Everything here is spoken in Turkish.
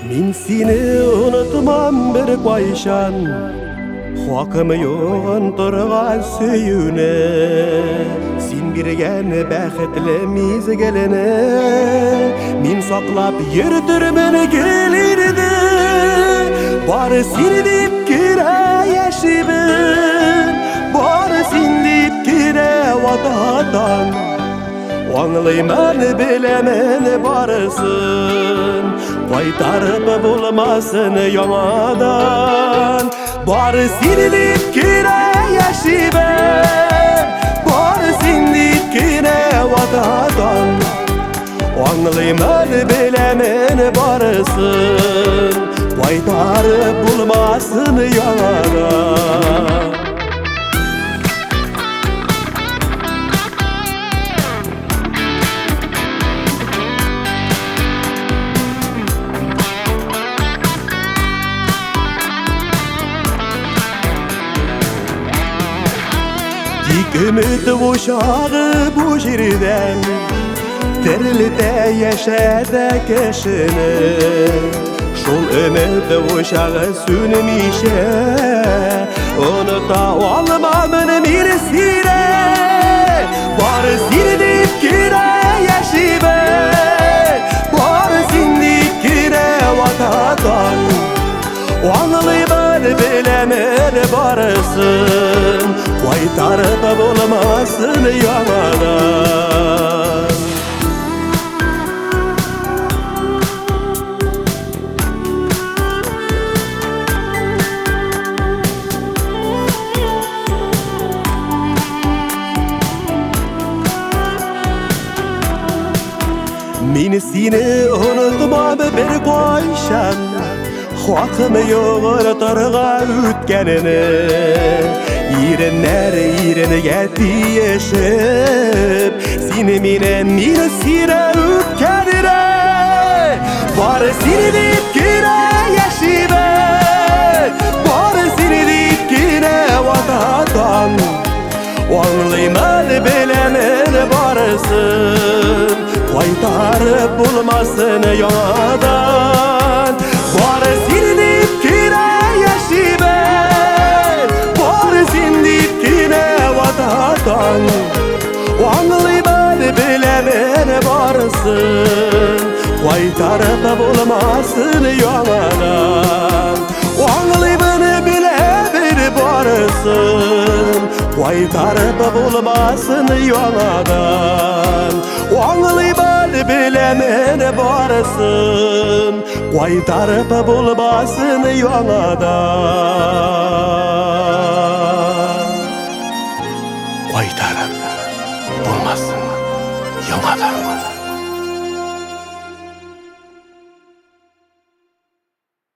Min seni unutmam bir koyşan Hakımı yoğun turgan söyüne Sin birgen bəxtlimiz gelene Min saklap yürütürmün gelirdi Bari seni deyip kire yaşibin Bari seni deyip kire vatadan Anlayman bilemen barısın Qaytarıp bulmasın yanadan Bari seni deyip kire yaşibin Bari seni deyip kire vatadan Anlayman bilemen barısın Qaytarıp bulmasın yanadan Ümit uşağı bu jirden Terilde yaşadı kişini Şol ümit uşağı sünmişe Unuta olmamın mirsine Bari seni deyip kire yaşibe Bari seni deyip kire vatadan Anlayman bilemen barısın Qaytarıp bulmasın yanadan Min seni unutmam bir koyşan Hakımı yoğurturga ütkenini İrenler irene getiyeship Seni minen mine sire ütkenire Bari seni deyip kire yaşibe Bari seni deyip kire vatadan Anlayman bilemen barısın Qaytarıp bulmasın yanadan Bari seni deyip kire yaşibe Bari seni deyip kire vatadan Anlayman bilemen barısın Qaytarıp bulmasın yanadan Anlayman bilemen barısın Qaytarıp bulmasın yanadan Anlayman bilemen barısın Qaytarıp bulmasın yanadan Qaytarıp bulmasın yanadan